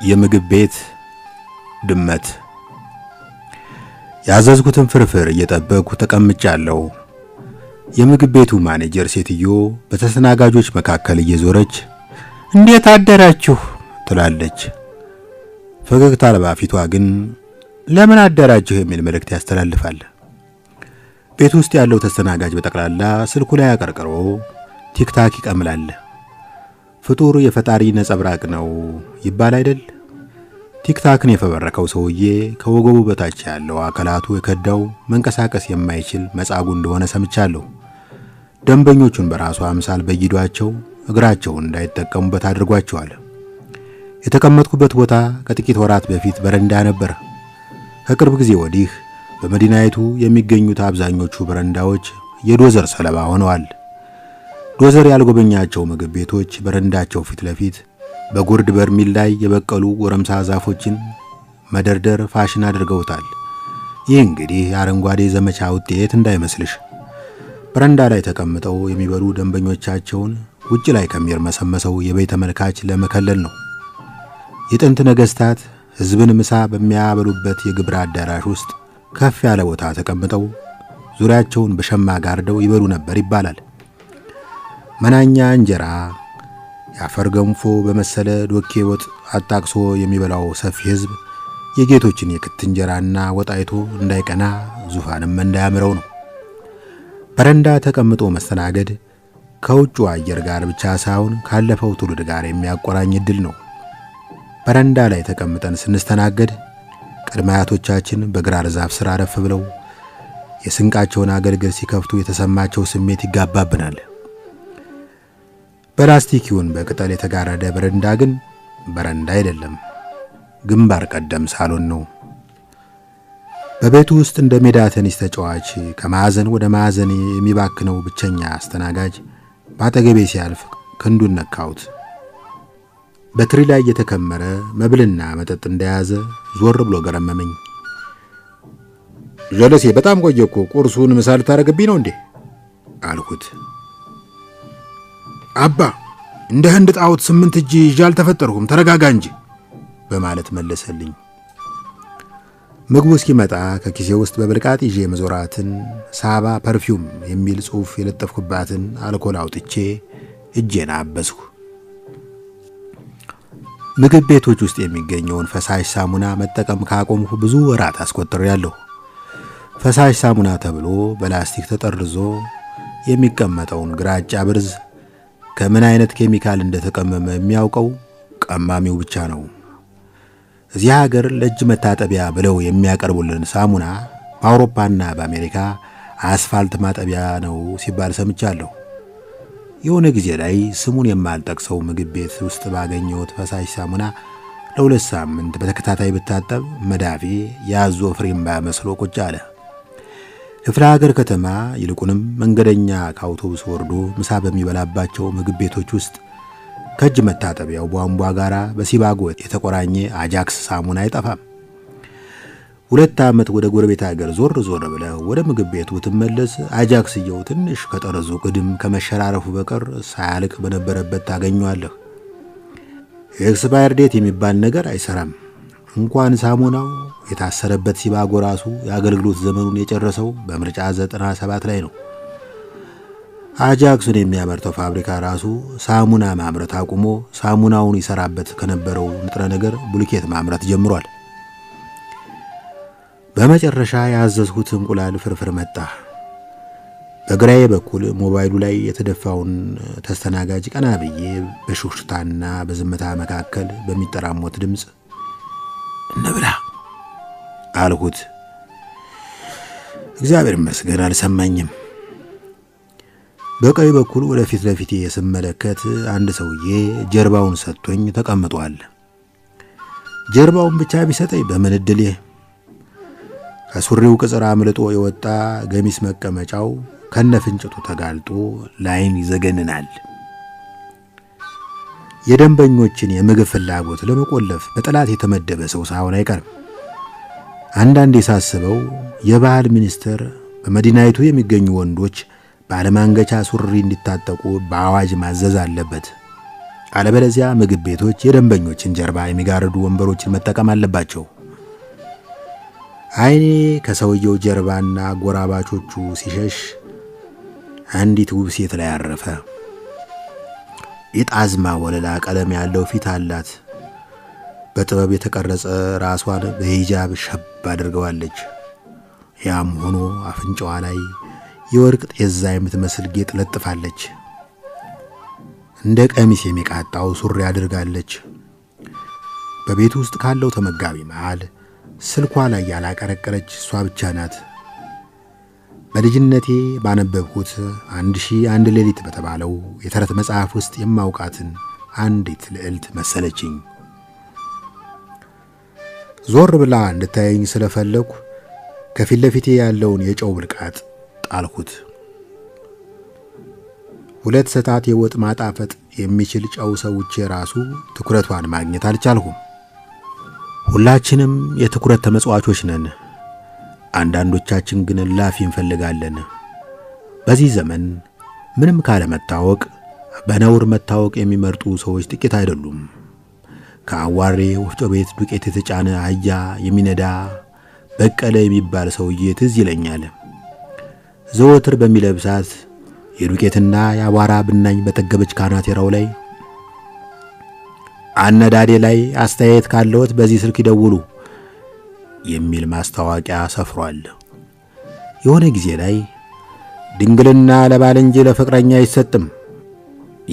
የምግብ ቤት ድመት ያዘዝኩትን ፍርፍር እየጠበቅኩ ተቀምጫለሁ። የምግብ ቤቱ ማኔጀር ሴትዮ በተስተናጋጆች መካከል እየዞረች እንዴት አደራችሁ ትላለች። ፈገግታ አልባ ፊቷ ግን ለምን አደራችሁ የሚል መልእክት ያስተላልፋል። ቤት ውስጥ ያለው ተስተናጋጅ በጠቅላላ ስልኩ ላይ አቀርቅሮ ቲክታክ ይቀምላል። ፍጡር የፈጣሪ ነጸብራቅ ነው ይባል አይደል? ቲክታክን የፈበረከው ሰውዬ ከወገቡ በታች ያለው አካላቱ የከዳው መንቀሳቀስ የማይችል መጻጉ እንደሆነ ሰምቻለሁ። ደንበኞቹን በራሱ አምሳል በይዷቸው እግራቸውን እንዳይጠቀሙበት አድርጓቸዋል። የተቀመጥኩበት ቦታ ከጥቂት ወራት በፊት በረንዳ ነበር። ከቅርብ ጊዜ ወዲህ በመዲናይቱ የሚገኙት አብዛኞቹ በረንዳዎች የዶዘር ሰለባ ሆነዋል። ዶዘር ያልጎበኛቸው ምግብ ቤቶች በረንዳቸው ፊት ለፊት በጉርድ በርሚል ላይ የበቀሉ ጎረምሳ ዛፎችን መደርደር ፋሽን አድርገውታል። ይህ እንግዲህ የአረንጓዴ ዘመቻ ውጤት እንዳይመስልሽ። በረንዳ ላይ ተቀምጠው የሚበሉ ደንበኞቻቸውን ውጭ ላይ ከሚርመሰመሰው የቤት ተመልካች ለመከለል ነው። የጥንት ነገስታት ሕዝብን ምሳ በሚያበሉበት የግብር አዳራሽ ውስጥ ከፍ ያለ ቦታ ተቀምጠው ዙሪያቸውን በሸማ ጋርደው ይበሉ ነበር ይባላል። መናኛ እንጀራ የአፈር ገንፎ በመሰለ ዶኬ ወጥ አጣቅሶ የሚበላው ሰፊ ሕዝብ የጌቶችን የክት እንጀራና ወጥ አይቶ እንዳይቀና ዙፋንም እንዳያምረው ነው። በረንዳ ተቀምጦ መስተናገድ ከውጭ አየር ጋር ብቻ ሳይሆን ካለፈው ትውልድ ጋር የሚያቆራኝ ዕድል ነው። በረንዳ ላይ ተቀምጠን ስንስተናገድ ቅድመ አያቶቻችን በግራር ዛፍ ስር አረፍ ብለው የስንቃቸውን አገልግል ሲከፍቱ የተሰማቸው ስሜት ይጋባብናል። በላስቲክ ይሁን በቅጠል የተጋረደ በረንዳ ግን በረንዳ አይደለም፣ ግንባር ቀደም ሳሎን ነው። በቤቱ ውስጥ እንደ ሜዳ ቴኒስ ተጫዋች ከማዕዘን ወደ ማዕዘን የሚባክነው ብቸኛ አስተናጋጅ በአጠገቤ ሲያልፍ ክንዱን ነካሁት። በትሪ ላይ የተከመረ መብልና መጠጥ እንደያዘ ዞር ብሎ ገረመመኝ። ጀለሴ በጣም ቆየኩ፣ ቁርሱን ምሳ ልታረግብኝ ነው እንዴ አልኩት። አባ እንደ ህንድ ጣውት 8 እጅ ይዤ አልተፈጠርኩም፣ ተረጋጋ እንጂ በማለት መለሰልኝ። ምግቡ እስኪመጣ ከኪሴ ውስጥ በብልቃጥ ይዤ መዞራትን ሳባ ፐርፊውም የሚል ጽሑፍ የለጠፍኩባትን አልኮል አውጥቼ እጄን አበስኩ። ምግብ ቤቶች ውስጥ የሚገኘውን ፈሳሽ ሳሙና መጠቀም ካቆምኩ ብዙ ወራት አስቆጥሬያለሁ። ፈሳሽ ሳሙና ተብሎ በላስቲክ ተጠርዞ የሚቀመጠውን ግራጫ ብርዝ ከምን አይነት ኬሚካል እንደተቀመመ የሚያውቀው ቀማሚው ብቻ ነው። እዚህ ሀገር ለእጅ መታጠቢያ ብለው የሚያቀርቡልን ሳሙና በአውሮፓና በአሜሪካ አስፋልት ማጠቢያ ነው ሲባል ሰምቻለሁ። የሆነ ጊዜ ላይ ስሙን የማልጠቅሰው ምግብ ቤት ውስጥ ባገኘሁት ፈሳሽ ሳሙና ለ2 ሳምንት በተከታታይ ብታጠብ መዳፌ ያዞ ፍሬምባ መስሎ ቁጭ አለ። ክፍለ ሀገር ከተማ ይልቁንም መንገደኛ ከአውቶቡስ ወርዶ ምሳ በሚበላባቸው ምግብ ቤቶች ውስጥ ከእጅ መታጠቢያው ቧንቧ ጋራ በሲባጎ የተቆራኘ አጃክስ ሳሙና አይጠፋም። 2 ዓመት ወደ ጎረቤት ሀገር ዞር ብለህ ወደ ምግብ ቤቱ ትመለስ አጃክስየው ትንሽ ከጠረዙ ቅድም ከመሸራረፉ በቀር ሳያልቅ በነበረበት ታገኘዋለህ። ኤክስፓየር ዴት የሚባል ነገር አይሰራም። እንኳን ሳሙናው የታሰረበት ሲባጎ ራሱ የአገልግሎት ዘመኑን የጨረሰው በምርጫ 97 ላይ ነው። አጃክሱን የሚያመርተው ፋብሪካ ራሱ ሳሙና ማምረት አቁሞ ሳሙናውን ይሰራበት ከነበረው ንጥረ ነገር ቡልኬት ማምረት ጀምሯል። በመጨረሻ ያዘዝኩት እንቁላል ፍርፍር መጣ። በግራዬ በኩል ሞባይሉ ላይ የተደፋውን ተስተናጋጅ ቀና ብዬ በሹክሹክታና በዝምታ መካከል በሚጠራሞት ድምፅ እንብላ አልሁት። እግዚአብሔር ይመስገን አልሰማኝም። በቀኝ በኩል ወደፊት ለፊቴ ስመለከት አንድ ሰውዬ ጀርባውን ሰጥቶኝ ተቀምጧል። ጀርባውን ብቻ ቢሰጠኝ በምን እድሌ! ከሱሪው ቅጽር አምልጦ የወጣ ገሚስ መቀመጫው ከነፍንጭቱ ተጋልጦ ላይን ይዘገንናል። የደንበኞችን የምግብ ፍላጎት ለመቆለፍ በጠላት የተመደበ ሰው ሳይሆን አይቀርም። አንዳንዴ ሳስበው የባህል ሚኒስቴር በመዲናይቱ የሚገኙ ወንዶች ባለማንገቻ ሱሪ እንዲታጠቁ በአዋጅ ማዘዝ አለበት። አለበለዚያ ምግብ ቤቶች የደንበኞችን ጀርባ የሚጋርዱ ወንበሮችን መጠቀም አለባቸው። አይኔ ከሰውየው ጀርባና ጎራባቾቹ ሲሸሽ አንዲት ውብ ሴት ላይ አረፈ። የጣዝማ ወለላ ቀለም ያለው ፊት አላት። በጥበብ የተቀረጸ ራሷን በሂጃብ ሸብ አድርገዋለች። ያም ሆኖ አፍንጫዋ ላይ የወርቅ ጤዛ የምትመስል ጌጥ ለጥፋለች። እንደ ቀሚስ የሚቃጣው ሱሪ አድርጋለች። በቤት ውስጥ ካለው ተመጋቢ መሃል ስልኳ ላይ ያላቀረቀረች እሷ ብቻ ናት። በልጅነቴ ባነበብኩት 1001 ሌሊት በተባለው የተረት መጽሐፍ ውስጥ የማውቃትን አንዲት ልዕልት መሰለችኝ። ዞር ብላ እንድታየኝ ስለፈለኩ ከፊት ለፊቴ ያለውን የጨው ብልቃጥ ጣልኩት። 2 ሰዓት የወጥ ማጣፈጥ የሚችል ጨው ሰውቼ ራሱ ትኩረቷን ማግኘት አልቻልኩም። ሁላችንም የትኩረት ተመጽዋቾች ነን። አንዳንዶቻችን ግን ላፊ እንፈልጋለን። በዚህ ዘመን ምንም ካለ መታወቅ በነውር መታወቅ የሚመርጡ ሰዎች ጥቂት አይደሉም። ከአዋሬ ወፍጮ ቤት ዱቄት የተጫነ አህያ የሚነዳ በቀለ የሚባል ሰውዬ ትዝ ይለኛል። ዘወትር በሚለብሳት የዱቄትና የአቧራ ብናኝ በጠገበች ካናቴራው ላይ አነዳዴ ላይ አስተያየት ካለዎት በዚህ ስልክ ይደውሉ የሚል ማስታወቂያ ሰፍሯል። የሆነ ጊዜ ላይ ድንግልና ለባል እንጂ ለፍቅረኛ አይሰጥም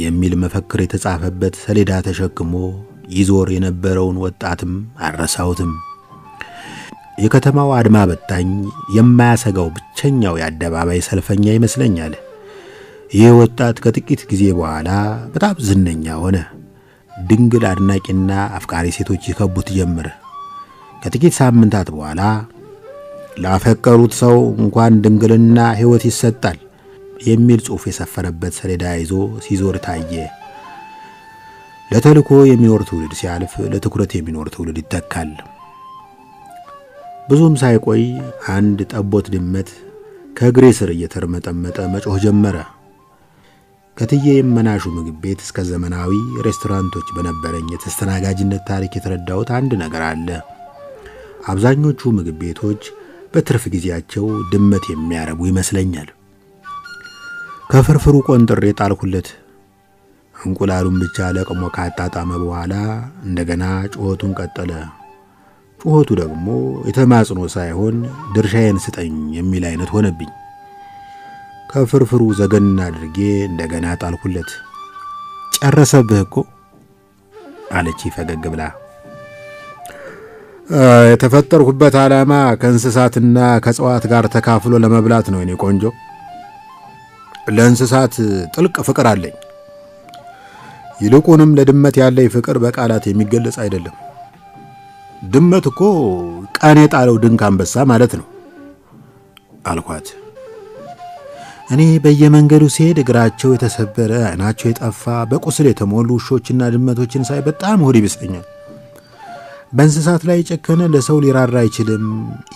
የሚል መፈክር የተጻፈበት ሰሌዳ ተሸክሞ ይዞር የነበረውን ወጣትም አረሳውትም። የከተማው አድማ በታኝ የማያሰጋው ብቸኛው የአደባባይ ሰልፈኛ ይመስለኛል። ይህ ወጣት ከጥቂት ጊዜ በኋላ በጣም ዝነኛ ሆነ። ድንግል አድናቂና አፍቃሪ ሴቶች ይከቡት ጀመረ። ከጥቂት ሳምንታት በኋላ ላፈቀሩት ሰው እንኳን ድንግልና ሕይወት ይሰጣል የሚል ጽሑፍ የሰፈረበት ሰሌዳ ይዞ ሲዞር ታየ። ለተልኮ የሚኖር ትውልድ ሲያልፍ ለትኩረት የሚኖር ትውልድ ይተካል። ብዙም ሳይቆይ አንድ ጠቦት ድመት ከእግሬ ስር እየተርመጠመጠ መጮህ ጀመረ። ከትዬ የመናሹ ምግብ ቤት እስከ ዘመናዊ ሬስቶራንቶች በነበረኝ የተስተናጋጅነት ታሪክ የተረዳሁት አንድ ነገር አለ። አብዛኞቹ ምግብ ቤቶች በትርፍ ጊዜያቸው ድመት የሚያረቡ ይመስለኛል። ከፍርፍሩ ቆንጥሬ ጣልኩለት። እንቁላሉን ብቻ ለቅሞ ካጣጣመ በኋላ እንደገና ጩኸቱን ቀጠለ። ጩኸቱ ደግሞ የተማጽኖ ሳይሆን ድርሻዬን ስጠኝ የሚል አይነት ሆነብኝ። ከፍርፍሩ ዘገን አድርጌ እንደገና ጣልኩለት። ጨረሰብህ እኮ አለች ፈገግ ብላ። የተፈጠርኩበት ዓላማ ከእንስሳትና ከእጽዋት ጋር ተካፍሎ ለመብላት ነው። እኔ ቆንጆ ለእንስሳት ጥልቅ ፍቅር አለኝ። ይልቁንም ለድመት ያለኝ ፍቅር በቃላት የሚገለጽ አይደለም። ድመት እኮ ቀን የጣለው ድንክ አንበሳ ማለት ነው አልኳት። እኔ በየመንገዱ ሲሄድ እግራቸው የተሰበረ አይናቸው የጠፋ በቁስል የተሞሉ ውሾችና ድመቶችን ሳይ በጣም ሆድ ይብሰኛል። በእንስሳት ላይ ጨከነ ለሰው ሊራራ አይችልም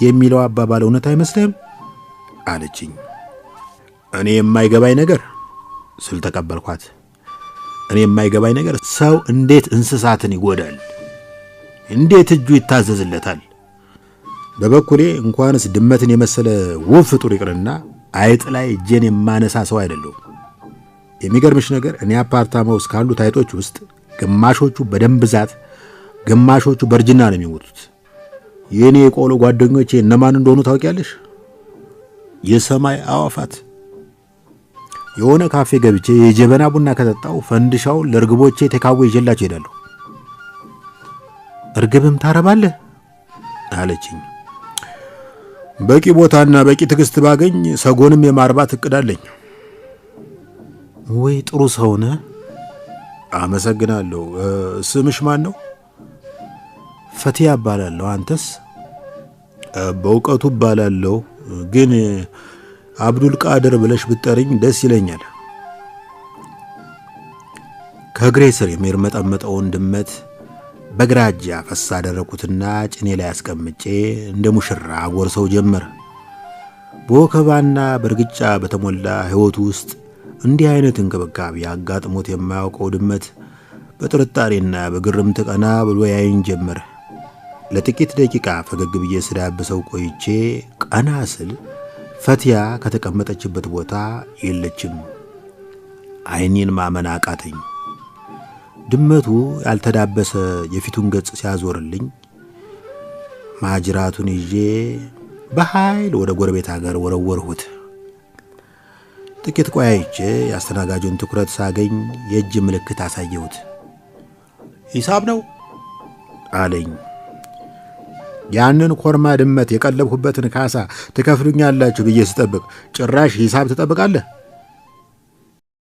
የሚለው አባባል እውነት አይመስልም አለችኝ። እኔ የማይገባኝ ነገር ስል ተቀበልኳት። እኔ የማይገባኝ ነገር ሰው እንዴት እንስሳትን ይጎዳል? እንዴት እጁ ይታዘዝለታል? በበኩሌ እንኳንስ ድመትን የመሰለ ውብ ፍጡር ይቅርና አይጥ ላይ እጄን የማነሳ ሰው አይደለሁም። የሚገርምሽ ነገር እኔ አፓርታማ ውስጥ ካሉ ታይጦች ውስጥ ግማሾቹ በደም ብዛት፣ ግማሾቹ በርጅና ነው የሚሞቱት። የኔ የቆሎ ጓደኞቼ እነማን እንደሆኑ ታውቂያለሽ? የሰማይ አዋፋት። የሆነ ካፌ ገብቼ የጀበና ቡና ከጠጣው ፈንድሻው ለርግቦቼ ተካው ይዤላቸው ሄዳለሁ። እርግብም ታረባለህ አለችኝ። በቂ ቦታና በቂ ትግስት ባገኝ ሰጎንም የማርባት እቅድ አለኝ። ወይ ጥሩ ሰው ነህ። አመሰግናለሁ። ስምሽ ማን ነው? ፈቲያ እባላለሁ። አንተስ? በእውቀቱ እባላለሁ፣ ግን አብዱል ቃድር ብለሽ ብትጠሪኝ ደስ ይለኛል። ከእግሬ ስር የሚርመጠመጠውን ድመት በግራ እጄ አፈሳ አደረኩትና ጭኔ ላይ አስቀምጬ እንደ ሙሽራ አጎርሰው ጀመር። በወከባና በርግጫ በተሞላ ሕይወቱ ውስጥ እንዲህ አይነት እንክብካቤ አጋጥሞት የማያውቀው ድመት በጥርጣሬና በግርምት ቀና ብሎ ያይኝ ጀመረ። ለጥቂት ደቂቃ ፈገግ ብዬ ስዳብሰው ቆይቼ ቀና ስል ፈትያ ከተቀመጠችበት ቦታ የለችም። ዓይኔን ማመን አቃተኝ። ድመቱ ያልተዳበሰ የፊቱን ገጽ ሲያዞርልኝ ማጅራቱን ይዤ በኃይል ወደ ጎረቤት ሀገር ወረወርሁት። ጥቂት ቆይቼ የአስተናጋጁን ትኩረት ሳገኝ የእጅ ምልክት አሳየሁት። ሂሳብ ነው አለኝ። ያንን ኮርማ ድመት የቀለብሁበትን ካሳ ትከፍሉኛላችሁ ብዬ ስጠብቅ ጭራሽ ሂሳብ ትጠብቃለህ